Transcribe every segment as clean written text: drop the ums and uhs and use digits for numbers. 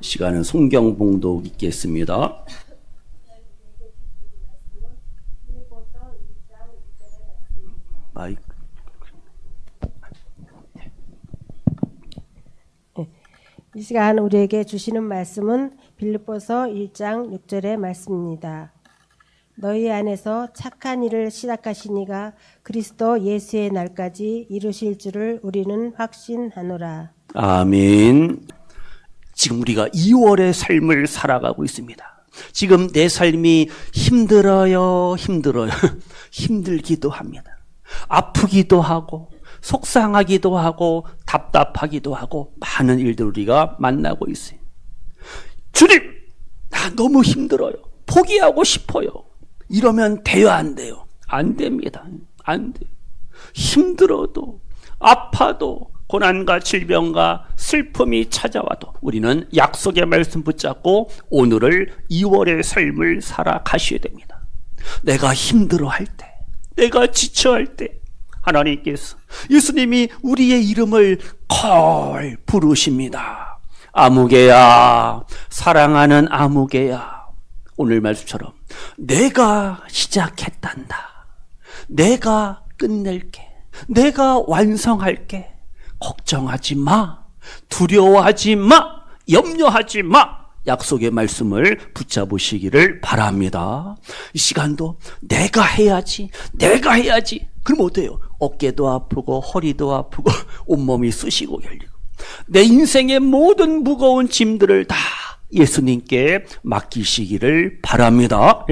시간은 성경 봉독 있겠습니다. 마이크. 이 시간 우리에게 주시는 말씀은 빌립보서 1장 6절의 말씀입니다. 너희 안에서 착한 일을 시작하신 이가 그리스도 예수의 날까지 이루실 줄을 우리는 확신하노라. 아멘. 지금 우리가 2월의 삶을 살아가고 있습니다. 지금 내 삶이 힘들어요. 힘들기도 합니다. 아프기도 하고 속상하기도 하고 답답하기도 하고 많은 일들 우리가 만나고 있어요. 주님, 나 너무 힘들어요. 포기하고 싶어요. 이러면 돼요, 안 돼요? 안 됩니다. 안 돼요. 힘들어도 아파도 고난과 질병과 슬픔이 찾아와도 우리는 약속의 말씀 붙잡고 오늘을 2월의 삶을 살아가셔야 됩니다. 내가 힘들어할 때, 내가 지쳐할 때 하나님께서, 예수님이 우리의 이름을 콜 부르십니다. 아무개야, 사랑하는 아무개야. 오늘 말씀처럼 내가 시작했단다. 내가 끝낼게. 내가 완성할게. 걱정하지 마. 두려워하지 마. 염려하지 마. 약속의 말씀을 붙잡으시기를 바랍니다. 이 시간도 내가 해야지. 그럼 어때요? 어깨도 아프고 허리도 아프고 온몸이 쑤시고 결리고 내 인생의 모든 무거운 짐들을 다 예수님께 맡기시기를 바랍니다.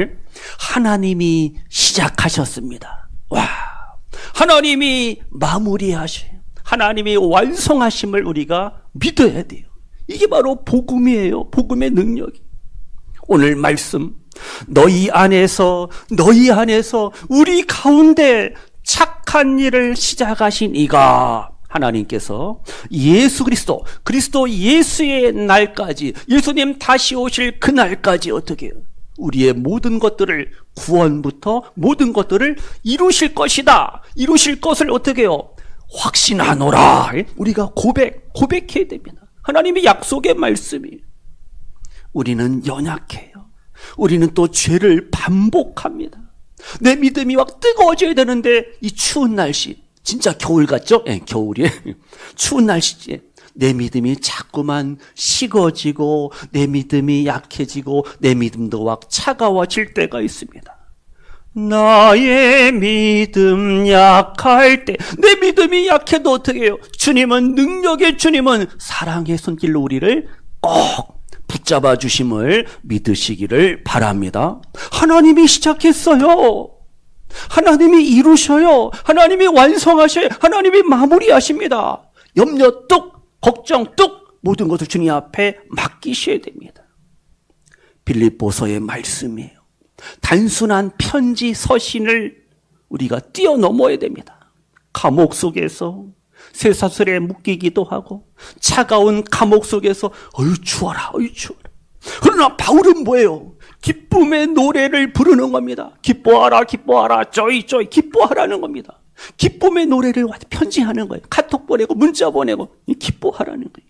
하나님이 시작하셨습니다. 와, 하나님이 마무리하셔요. 하나님이 완성하심을 우리가 믿어야 돼요. 이게 바로 복음이에요. 복음의 능력이. 오늘 말씀, 너희 안에서 우리 가운데 착한 일을 시작하신 이가, 하나님께서 예수 그리스도 예수의 날까지, 예수님 다시 오실 그 날까지 어떻게 해요? 우리의 모든 것들을, 구원부터 모든 것들을 이루실 것이다. 이루실 것을 어떻게 해요? 확신하노라. 우리가 고백해야 됩니다. 하나님의 약속의 말씀이에요. 우리는 연약해요. 우리는 또 죄를 반복합니다. 내 믿음이 막 뜨거워져야 되는데 이 추운 날씨, 진짜 겨울 같죠? 겨울이에요. 추운 날씨에 내 믿음이 자꾸만 식어지고 내 믿음이 약해지고 내 믿음도 막 차가워질 때가 있습니다. 나의 믿음 약할 때, 내 믿음이 약해도 어떻게 해요? 능력의 주님은 사랑의 손길로 우리를 꼭 붙잡아 주심을 믿으시기를 바랍니다. 하나님이 시작했어요. 하나님이 이루셔요. 하나님이 완성하셔요. 하나님이 마무리하십니다. 염려 뚝, 걱정 뚝, 모든 것을 주님 앞에 맡기셔야 됩니다. 빌립보서의 말씀이에요. 단순한 편지 서신을 우리가 뛰어넘어야 됩니다. 감옥 속에서 쇠사슬에 묶이기도 하고 차가운 감옥 속에서 추워라. 그러나 바울은 뭐예요? 기쁨의 노래를 부르는 겁니다. 기뻐하라, 조이, 기뻐하라는 겁니다. 기쁨의 노래를 편지하는 거예요. 카톡 보내고 문자 보내고 기뻐하라는 거예요.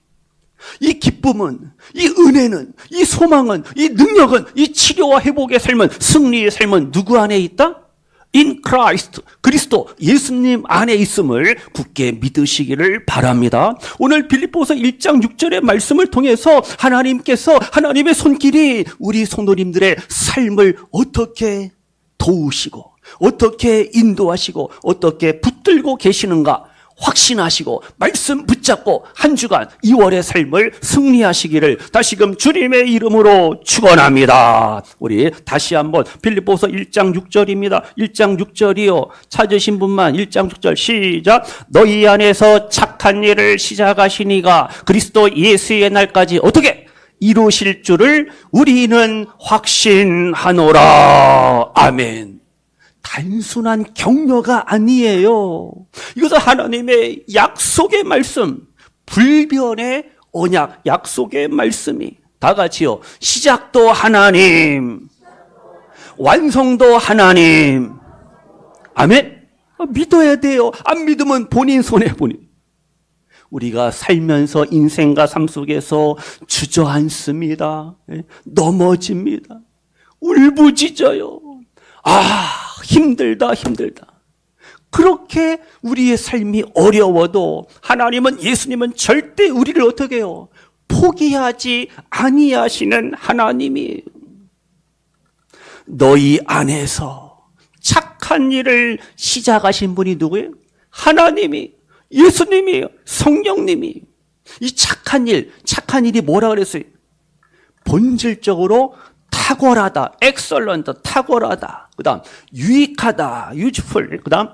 이 기쁨은, 이 은혜는, 이 소망은, 이 능력은, 이 치료와 회복의 삶은, 승리의 삶은 누구 안에 있다? In Christ, 그리스도 예수님 안에 있음을 굳게 믿으시기를 바랍니다. 오늘 빌립보서 1장 6절의 말씀을 통해서 하나님께서, 하나님의 손길이 우리 성도님들의 삶을 어떻게 도우시고 어떻게 인도하시고 어떻게 붙들고 계시는가 확신하시고 말씀 붙잡고 한 주간 2월의 삶을 승리하시기를 다시금 주님의 이름으로 축원합니다. 우리 다시 한번 빌립보서 1장 6절입니다. 1장 6절이요. 찾으신 분만 1장 6절 시작. 너희 안에서 착한 일을 시작하신 이가 그리스도 예수의 날까지 어떻게 이루실 줄을 우리는 확신하노라. 아멘. 단순한 격려가 아니에요. 이것은 하나님의 약속의 말씀, 불변의 언약, 약속의 말씀이 다 같이요. 시작도 하나님, 완성도 하나님. 아멘. 믿어야 돼요. 안 믿으면 본인 손해 본인. 우리가 살면서 인생과 삶 속에서 주저앉습니다. 넘어집니다. 울부짖어요. 힘들다. 그렇게 우리의 삶이 어려워도 하나님은, 예수님은 절대 우리를 어떻게 해요? 포기하지 아니하시는 하나님이에요. 너희 안에서 착한 일을 시작하신 분이 누구예요? 하나님이, 예수님이에요. 성령님이. 이 착한 일이 뭐라 그랬어요? 본질적으로 탁월하다, excellent, 탁월하다. 그 다음 유익하다, useful. 그 다음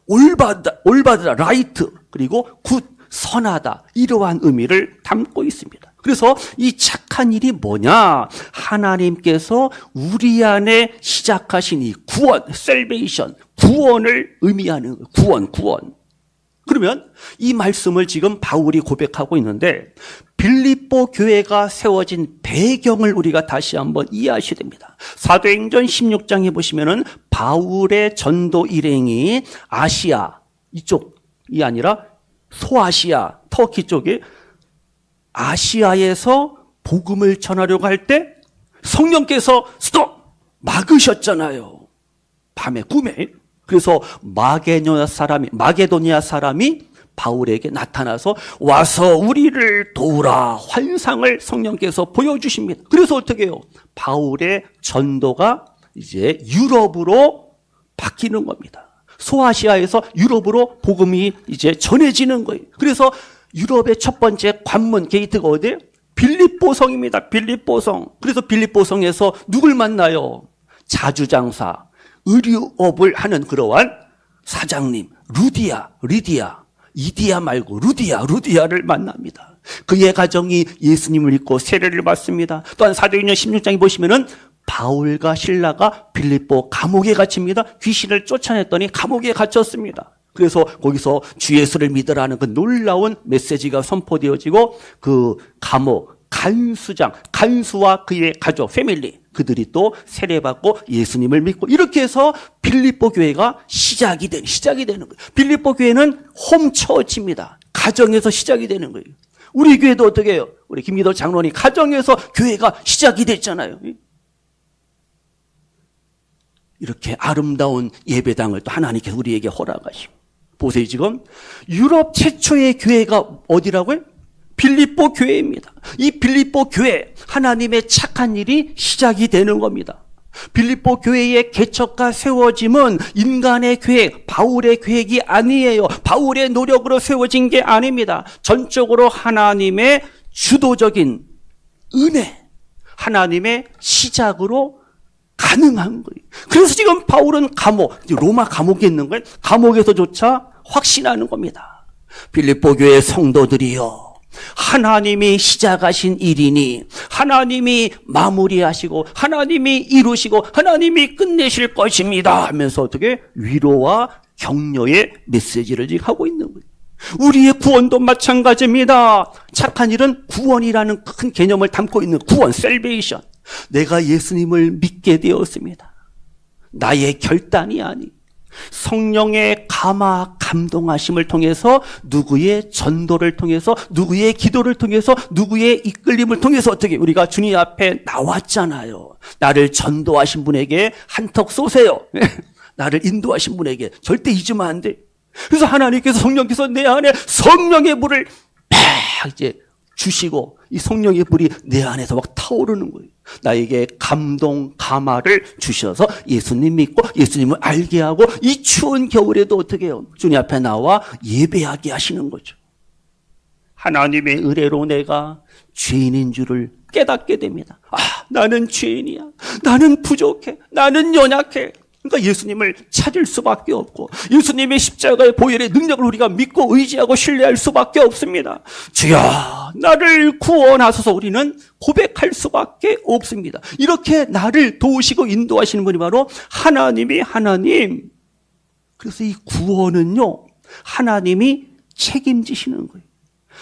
올바르다, right. 그리고 good, 선하다. 이러한 의미를 담고 있습니다. 그래서 이 착한 일이 뭐냐? 하나님께서 우리 안에 시작하신 이 구원, salvation, 구원을 의미하는 거예요. 구원. 그러면 이 말씀을 지금 바울이 고백하고 있는데 빌립보 교회가 세워진 배경을 우리가 다시 한번 이해하셔야 됩니다. 사도행전 16장에 보시면은 바울의 전도 일행이 아시아 이쪽이 아니라 소아시아, 터키 쪽에 아시아에서 복음을 전하려고 할 때 성령께서 스톱! 막으셨잖아요. 밤에 꿈에. 그래서 마게도니아 사람이 바울에게 나타나서 와서 우리를 도우라 환상을 성령께서 보여주십니다. 그래서 어떻게 해요? 바울의 전도가 이제 유럽으로 바뀌는 겁니다. 소아시아에서 유럽으로 복음이 이제 전해지는 거예요. 그래서 유럽의 첫 번째 관문 게이트가 어디예요? 빌립보성입니다. 빌립보성. 그래서 빌립보성에서 누굴 만나요? 자주장사, 의류업을 하는 그러한 사장님 리디아, 이디야 말고 루디아를 만납니다. 그의 가정이 예수님을 믿고 세례를 받습니다. 또한 사도행전 16장에 보시면은 바울과 실라가 빌립보 감옥에 갇힙니다. 귀신을 쫓아냈더니 감옥에 갇혔습니다. 그래서 거기서 주 예수를 믿으라는 그 놀라운 메시지가 선포되어지고 그 감옥, 간수와 그의 가족, 패밀리, 그들이 또 세례받고 예수님을 믿고 이렇게 해서 빌립보 교회가 시작이 되는 거예요. 빌립보 교회는 홈처치입니다. 가정에서 시작이 되는 거예요. 우리 교회도 어떻게 해요? 우리 김기도 장로님 가정에서 교회가 시작이 됐잖아요. 이렇게 아름다운 예배당을 또 하나님께서 우리에게 허락하시고 보세요. 지금 유럽 최초의 교회가 어디라고요? 빌립보 교회입니다. 이 빌립보 교회, 하나님의 착한 일이 시작이 되는 겁니다. 빌립보 교회의 개척과 세워짐은 인간의 계획, 바울의 계획이 아니에요. 바울의 노력으로 세워진 게 아닙니다. 전적으로 하나님의 주도적인 은혜, 하나님의 시작으로 가능한 거예요. 그래서 지금 바울은 로마 감옥에 있는 거예요. 감옥에서조차 확신하는 겁니다. 빌립보 교회 성도들이여, 하나님이 시작하신 일이니 하나님이 마무리하시고 하나님이 이루시고 하나님이 끝내실 것입니다 하면서 어떻게 위로와 격려의 메시지를 하고 있는 거예요. 우리의 구원도 마찬가지입니다. 착한 일은 구원이라는 큰 개념을 담고 있는 구원, salvation. 내가 예수님을 믿게 되었습니다. 나의 결단이 아니 성령의 감동하심을 통해서 누구의 전도를 통해서 누구의 기도를 통해서 누구의 이끌림을 통해서 어떻게 우리가 주님 앞에 나왔잖아요. 나를 전도하신 분에게 한턱 쏘세요. 나를 인도하신 분에게 절대 잊으면 안 돼. 그래서 하나님께서 성령께서 내 안에 성령의 불을 팍 이제 주시고 이 성령의 불이 내 안에서 막 타오르는 거예요. 나에게 감화를 주셔서 예수님 믿고 예수님을 알게 하고 이 추운 겨울에도 어떻게 해요? 주님 앞에 나와 예배하게 하시는 거죠. 하나님의 은혜로 내가 죄인인 줄을 깨닫게 됩니다. 나는 죄인이야. 나는 부족해. 나는 연약해. 그러니까 예수님을 찾을 수밖에 없고 예수님의 십자가의 보혈의 능력을 우리가 믿고 의지하고 신뢰할 수밖에 없습니다. 주여 나를 구원하소서 우리는 고백할 수밖에 없습니다. 이렇게 나를 도우시고 인도하시는 분이 바로 하나님. 그래서 이 구원은요 하나님이 책임지시는 거예요.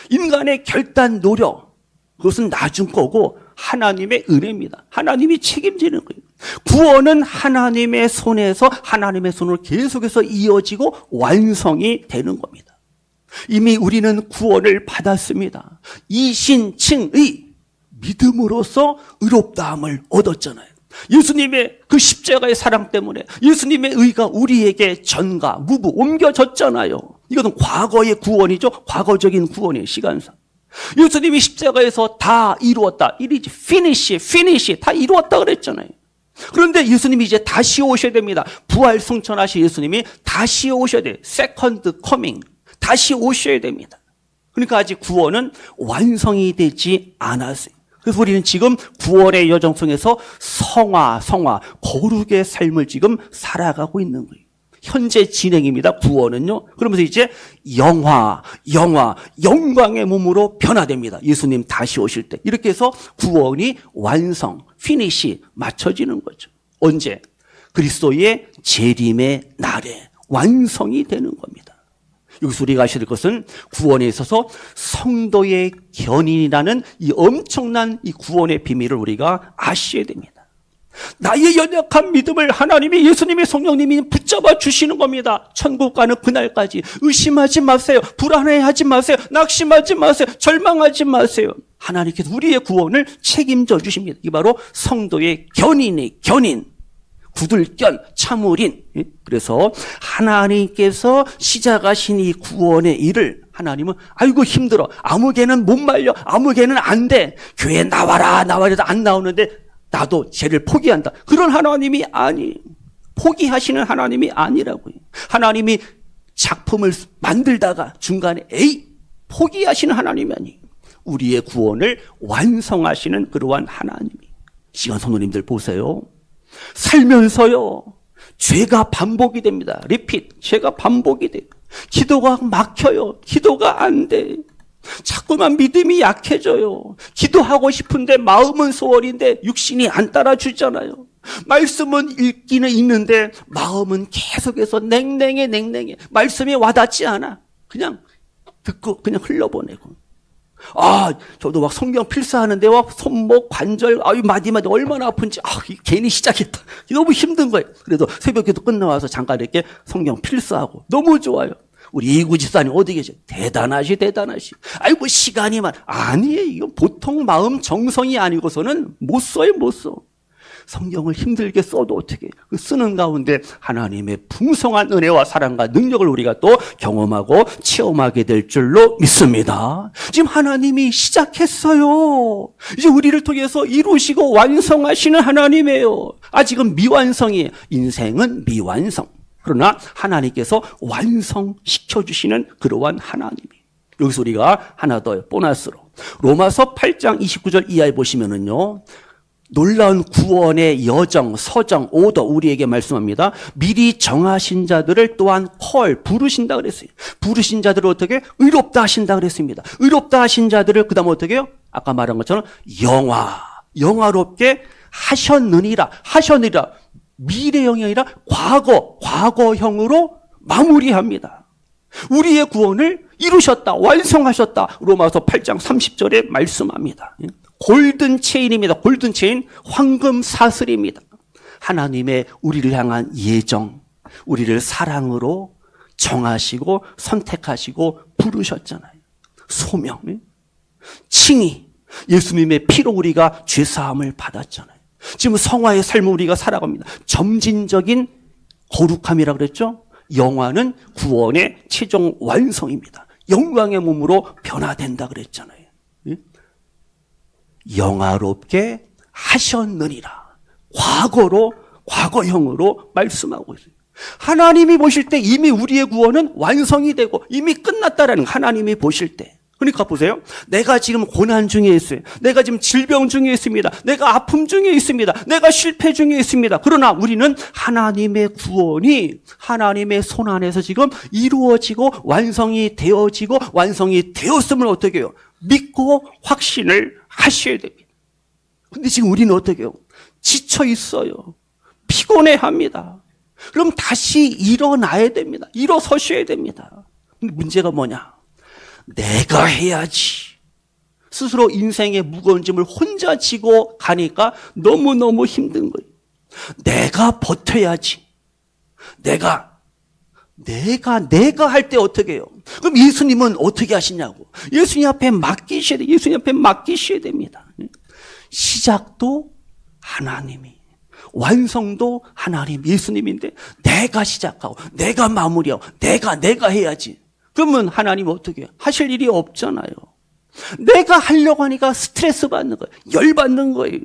인간의 결단 노력 그것은 나중 거고 하나님의 은혜입니다. 하나님이 책임지는 거예요. 구원은 하나님의 손에서 하나님의 손으로 계속해서 이어지고 완성이 되는 겁니다. 이미 우리는 구원을 받았습니다. 이신칭의 믿음으로써 의롭다함을 얻었잖아요. 예수님의 그 십자가의 사랑 때문에 예수님의 의가 우리에게 전가, 무부 옮겨졌잖아요. 이것은 과거의 구원이죠. 과거적인 구원이에요. 시간상. 예수님이 십자가에서 다 이루었다. 이리지 finish 다 이루었다 그랬잖아요. 그런데 예수님이 이제 다시 오셔야 됩니다. 부활 승천하신 예수님이 다시 오셔야 돼요. second coming. 다시 오셔야 됩니다. 그러니까 아직 구원은 완성이 되지 않았어요. 그래서 우리는 지금 구원의 여정 속에서 성화, 거룩의 삶을 지금 살아가고 있는 거예요. 현재 진행입니다. 구원은요. 그러면서 이제 영광의 몸으로 변화됩니다. 예수님 다시 오실 때. 이렇게 해서 구원이 완성, 피니시 맞춰지는 거죠. 언제? 그리스도의 재림의 날에 완성이 되는 겁니다. 여기서 우리가 아셔야 될 것은 구원에 있어서 성도의 견인이라는 이 엄청난 이 구원의 비밀을 우리가 아셔야 됩니다. 나의 연약한 믿음을 하나님이 예수님의 성령님이 붙잡아 주시는 겁니다. 천국 가는 그날까지 의심하지 마세요. 불안해하지 마세요. 낙심하지 마세요. 절망하지 마세요. 하나님께서 우리의 구원을 책임져 주십니다. 이게 바로 성도의 견인. 구들견, 참을인. 그래서 하나님께서 시작하신 이 구원의 일을 하나님은 아이고 힘들어. 아무 개는 못 말려. 아무 개는 안 돼. 교회 나와라 해도 안 나오는데 나도 죄를 포기한다. 그런 하나님이 아니. 포기하시는 하나님이 아니라고요. 하나님이 작품을 만들다가 중간에 포기하시는 하나님이 아니. 우리의 구원을 완성하시는 그러한 하나님이. 시간 성도님들 보세요. 살면서요, 죄가 반복이 됩니다. 죄가 반복이 돼요. 기도가 막혀요. 기도가 안 돼. 자꾸만 믿음이 약해져요. 기도하고 싶은데 마음은 소원인데 육신이 안 따라주잖아요. 말씀은 읽기는 읽는데 마음은 계속해서 냉랭해. 말씀이 와닿지 않아. 그냥 듣고 그냥 흘려보내고. 저도 막 성경 필사하는데 막 손목, 관절, 마디 얼마나 아픈지, 괜히 시작했다. 너무 힘든 거예요. 그래도 새벽기도 끝나와서 잠깐 이렇게 성경 필사하고. 너무 좋아요. 우리 이구 집사님 어디 계세요? 대단하시. 시간이만. 아니에요. 이건 보통 마음 정성이 아니고서는 못 써요. 성경을 힘들게 써도 어떻게 해요? 그 쓰는 가운데 하나님의 풍성한 은혜와 사랑과 능력을 우리가 또 경험하고 체험하게 될 줄로 믿습니다. 지금 하나님이 시작했어요. 이제 우리를 통해서 이루시고 완성하시는 하나님이에요. 아직은 미완성이에요. 인생은 미완성. 그러나 하나님께서 완성시켜주시는 그러한 하나님이에요. 여기서 우리가 하나 더 보너스로 로마서 8장 29절 이하에 보시면은요, 놀라운 구원의 여정, 서정, 오더 우리에게 말씀합니다. 미리 정하신 자들을 또한 부르신다 그랬어요. 부르신 자들을 어떻게? 의롭다 하신다 그랬습니다. 의롭다 하신 자들을 그 다음 어떻게 해요? 아까 말한 것처럼 영화롭게 하셨느니라. 미래형이 아니라 과거형으로 마무리합니다. 우리의 구원을 이루셨다, 완성하셨다. 로마서 8장 30절에 말씀합니다. 골든 체인입니다. 골든 체인, 황금 사슬입니다. 하나님의 우리를 향한 예정, 우리를 사랑으로 정하시고 선택하시고 부르셨잖아요. 소명, 칭의, 예수님의 피로 우리가 죄사함을 받았잖아요. 지금 성화의 삶을 우리가 살아갑니다. 점진적인 거룩함이라고 그랬죠? 영화는 구원의 최종 완성입니다. 영광의 몸으로 변화된다 그랬잖아요. 영화롭게 하셨느니라. 과거형으로 말씀하고 있어요. 하나님이 보실 때 이미 우리의 구원은 완성이 되고 이미 끝났다라는 하나님이 보실 때. 그러니까 보세요. 내가 지금 고난 중에 있어요. 내가 지금 질병 중에 있습니다. 내가 아픔 중에 있습니다. 내가 실패 중에 있습니다. 그러나 우리는 하나님의 구원이 하나님의 손 안에서 지금 이루어지고 완성이 되었음을 어떻게 해요? 믿고 확신을 하셔야 됩니다. 근데 지금 우리는 어떻게 해요? 지쳐 있어요. 피곤해 합니다. 그럼 다시 일어나야 됩니다. 일어서셔야 됩니다. 근데 문제가 뭐냐? 내가 해야지. 스스로 인생의 무거운 짐을 혼자 지고 가니까 너무너무 힘든 거예요. 내가 버텨야지. 내가 내가 할 때 어떻게 해요? 그럼 예수님은 어떻게 하시냐고. 예수님 앞에 맡기셔야 돼. 예수님 앞에 맡기셔야 됩니다. 시작도 하나님이, 완성도 하나님, 예수님인데 내가 시작하고 내가 마무리하고 내가 해야지. 그러면 하나님은 어떻게 해요? 하실 일이 없잖아요. 내가 하려고 하니까 스트레스 받는 거예요. 열 받는 거예요.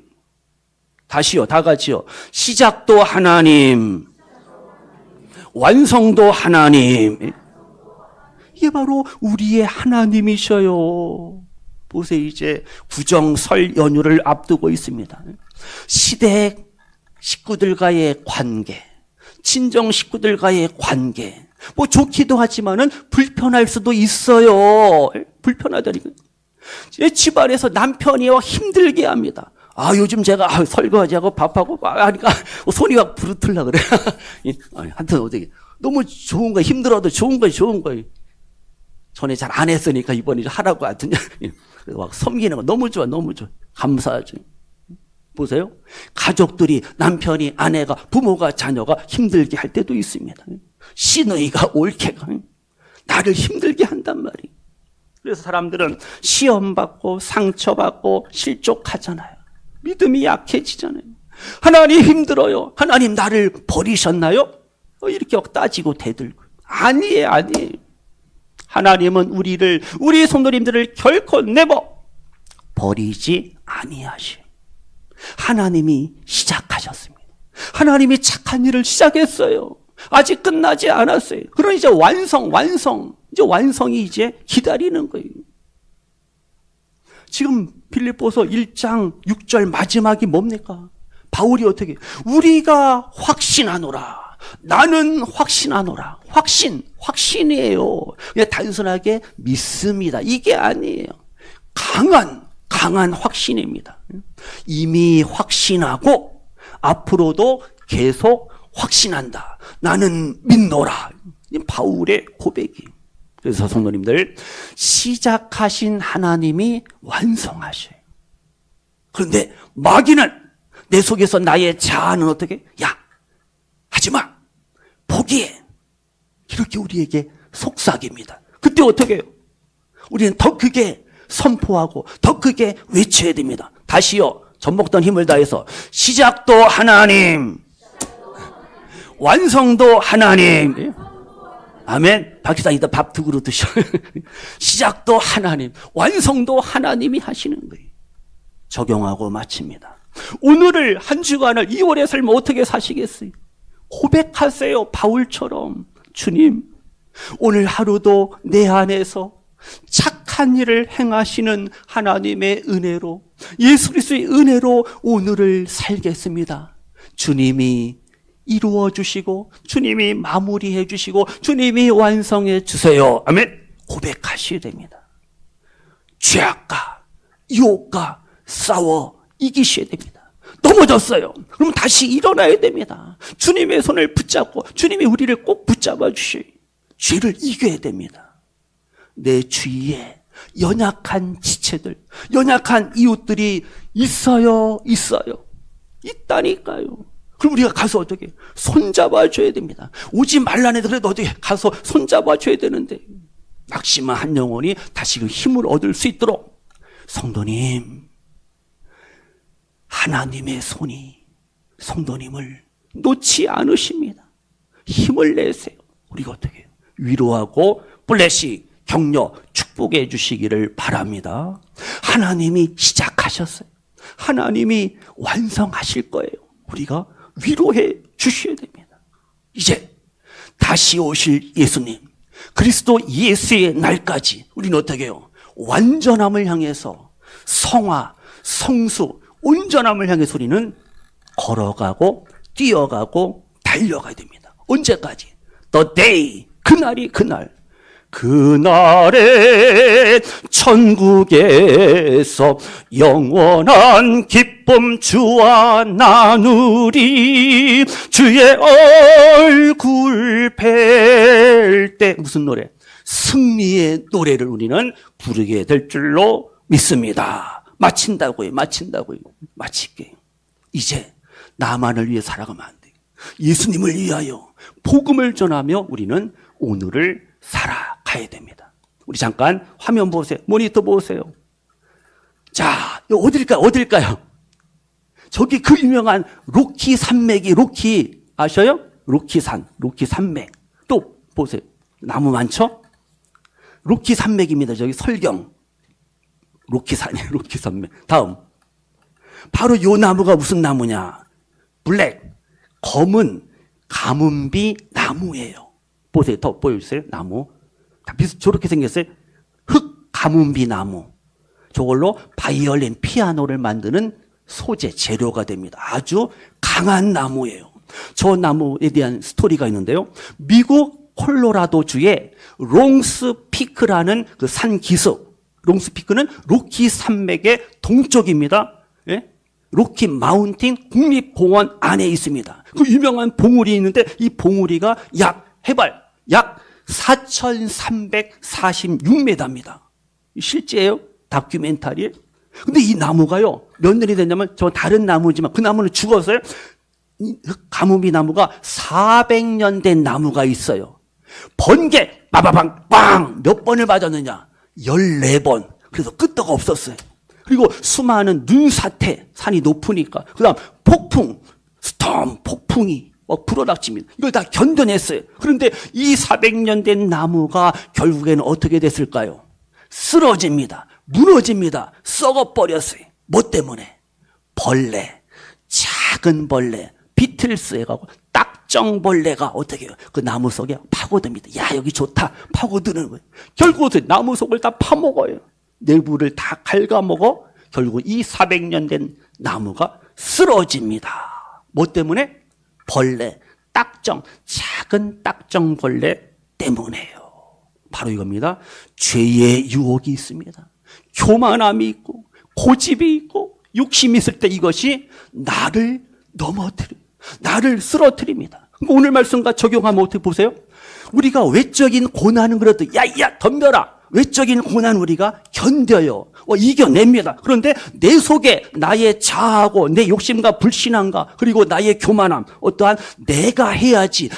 다시요, 다 같이요. 시작도 하나님, 완성도 하나님. 이게 바로 우리의 하나님이셔요. 보세요. 이제 구정 설 연휴를 앞두고 있습니다. 시댁 식구들과의 관계, 친정 식구들과의 관계, 뭐 좋기도 하지만은 불편할 수도 있어요. 불편하다니까. 집안에서 남편이 힘들게 합니다. 요즘 제가 설거지하고 밥하고 하니까 손이 막 부르틀라 그래. 하여튼 어떻게 너무 좋은 거, 힘들어도 좋은 거. 전에 잘 안 했으니까 이번에 하라고 하더니 막 섬기는 거 너무 좋아. 감사하죠. 보세요. 가족들이, 남편이, 아내가, 부모가, 자녀가 힘들게 할 때도 있습니다. 시누이가, 올케가 나를 힘들게 한단 말이에요. 그래서 사람들은 시험받고 상처받고 실족하잖아요. 믿음이 약해지잖아요. 하나님 힘들어요. 하나님 나를 버리셨나요? 이렇게 따지고 대들고. 아니에요. 하나님은 우리 성도님들을 결코 never 버리지 아니하셔. 하나님이 시작하셨습니다. 하나님이 착한 일을 시작했어요. 아직 끝나지 않았어요. 그럼 이제 이제 완성이 이제 기다리는 거예요. 지금 빌립보서 1장 6절 마지막이 뭡니까? 바울이 어떻게? 우리가 확신하노라. 나는 확신하노라. 확신이에요. 그냥 단순하게 믿습니다. 이게 아니에요. 강한 확신입니다. 이미 확신하고 앞으로도 계속 확신한다. 나는 믿노라. 바울의 고백이에요. 그래서 성도님들, 시작하신 하나님이 완성하셔요. 그런데 마귀는, 내 속에서 나의 자아는 어떻게? 야, 하지마, 포기해. 이렇게 우리에게 속삭입니다. 그때 어떻게 해요? 우리는 더 크게 선포하고 더 크게 외쳐야 됩니다. 다시요, 젖먹던 힘을 다해서 시작도 하나님, 완성도 하나님. 아멘. 박지사 이따 밥 두 그릇 드셔. 시작도 하나님, 완성도 하나님이 하시는 거예요. 적용하고 마칩니다. 오늘을, 한 주간을, 2월의 삶을 어떻게 사시겠어요? 고백하세요. 바울처럼. 주님, 오늘 하루도 내 안에서 착한 일을 행하시는 하나님의 은혜로, 예수 그리스도의 은혜로 오늘을 살겠습니다. 주님이 이루어 주시고, 주님이 마무리해 주시고, 주님이 완성해 주세요. 아멘. 고백하셔야 됩니다. 죄악과 유혹과 싸워 이기셔야 됩니다. 넘어졌어요. 그럼 다시 일어나야 됩니다. 주님의 손을 붙잡고 주님이 우리를 꼭 붙잡아 주셔요. 죄를 이겨야 됩니다. 내 주위에 연약한 지체들, 연약한 이웃들이 있어요. 있다니까요. 그럼 우리가 가서 어떻게 손잡아 줘야 됩니다. 오지 말라는 애들 그래도 어떻게 가서 손잡아 줘야 되는데, 낙심한 한 영혼이 다시 그 힘을 얻을 수 있도록, 성도님, 하나님의 손이 성도님을 놓지 않으십니다. 힘을 내세요. 우리가 어떻게 해요? 위로하고 블레시, 격려, 축복해 주시기를 바랍니다. 하나님이 시작하셨어요. 하나님이 완성하실 거예요. 우리가 위로해 주셔야 됩니다. 이제 다시 오실 예수님, 그리스도 예수의 날까지 우리는 어떻게 해요? 완전함을 향해서, 성화, 성수, 온전함을 향해서 우리는 걸어가고 뛰어가고 달려가야 됩니다. 언제까지? The day, 그날에 천국에서 영원한 기쁨 주와 나누리. 주의 얼굴 뵐 때 무슨 노래? 승리의 노래를 우리는 부르게 될 줄로 믿습니다. 마친다고요. 마칠게요. 이제 나만을 위해 살아가면 안 돼요. 예수님을 위하여 복음을 전하며 우리는 오늘을 살아가야 됩니다. 우리 잠깐 화면 보세요. 모니터 보세요. 자, 어딜까요? 저기 그 유명한 로키 산맥이 로키 아셔요? 로키 산맥. 또 보세요. 나무 많죠? 로키 산맥입니다. 저기 설경. 로키 산맥. 다음. 바로 요 나무가 무슨 나무냐? 블랙. 검은 가문비 나무예요. 보세요. 더 보여주세요. 나무. 다 저렇게 생겼어요. 흑 가문비 나무. 저걸로 바이올린, 피아노를 만드는 소재, 재료가 됩니다. 아주 강한 나무예요. 저 나무에 대한 스토리가 있는데요. 미국 콜로라도주의 롱스피크라는 그 산 기슭. 롱스피크는 로키 산맥의 동쪽입니다. 예? 로키 마운틴 국립공원 안에 있습니다. 그 유명한 봉우리 있는데 이 봉우리가 해발 약 4,346m입니다. 실제예요. 다큐멘터리에. 근데 이 나무가요, 몇 년이 됐냐면, 저 다른 나무지만 그 나무는 죽었어요. 가뭄비 나무가 400년 된 나무가 있어요. 번개, 빠바방, 빵! 몇 번을 맞았느냐? 14번. 그래서 끄떡 없었어요. 그리고 수많은 눈사태, 산이 높으니까. 그 다음 폭풍, 스톰, 폭풍이 불어닥칩니다. 이걸 다 견뎌냈어요. 그런데 이 400년 된 나무가 결국에는 어떻게 됐을까요? 쓰러집니다. 무너집니다. 썩어버렸어요. 뭐 때문에? 벌레, 작은 벌레, 비틀스에 가고 딱정벌레가 어떻게 해요? 그 나무 속에 파고듭니다. 야, 여기 좋다. 파고드는 거예요. 결국은 나무 속을 다 파먹어요. 내부를 다 갉아먹어 결국 이 400년 된 나무가 쓰러집니다. 뭐 때문에? 벌레, 딱정, 작은 딱정벌레 때문에요. 바로 이겁니다. 죄의 유혹이 있습니다. 교만함이 있고 고집이 있고 욕심이 있을 때 이것이 나를 나를 쓰러뜨립니다. 오늘 말씀과 적용하면 어떻게 보세요? 우리가 외적인 고난은 그래도 야야 덤벼라. 외적인 고난 우리가 견뎌요. 이겨냅니다. 그런데 내 속에 나의 자아하고 내 욕심과 불신함과 그리고 나의 교만함, 어떠한 내가 해야지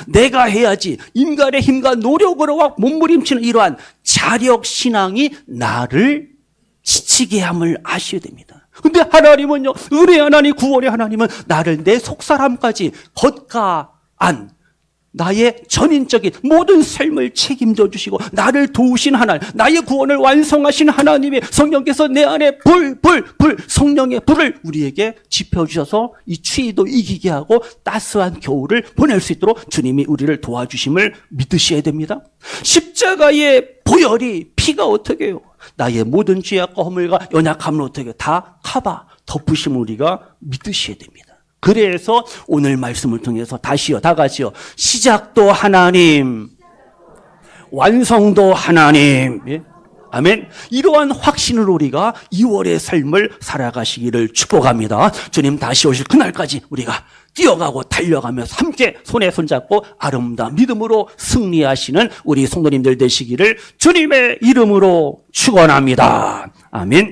인간의 힘과 노력으로 몸부림치는 이러한 자력신앙이 나를 지치게 함을 아셔야 됩니다. 근데 하나님은요, 은혜 하나님, 구원의 하나님은 나를 내 속사람까지 겉가안 나의 전인적인 모든 삶을 책임져 주시고 나를 도우신 하나님, 나의 구원을 완성하신 하나님의 성령께서 내 안에 성령의 불을 우리에게 지펴주셔서 이 추위도 이기게 하고 따스한 겨울을 보낼 수 있도록 주님이 우리를 도와주심을 믿으셔야 됩니다. 십자가의 보혈이 피가 어떻게 해요? 나의 모든 죄악과 허물과 연약함을 어떻게 해요? 다 덮으심을 우리가 믿으셔야 됩니다. 그래서 오늘 말씀을 통해서 다 같이요. 시작도 하나님, 완성도 하나님. 예? 아멘. 이러한 확신으로 우리가 2월의 삶을 살아가시기를 축복합니다. 주님 다시 오실 그날까지 우리가 뛰어가고 달려가면서 함께 손에 손잡고 아름다운 믿음으로 승리하시는 우리 성도님들 되시기를 주님의 이름으로 축원합니다. 아멘.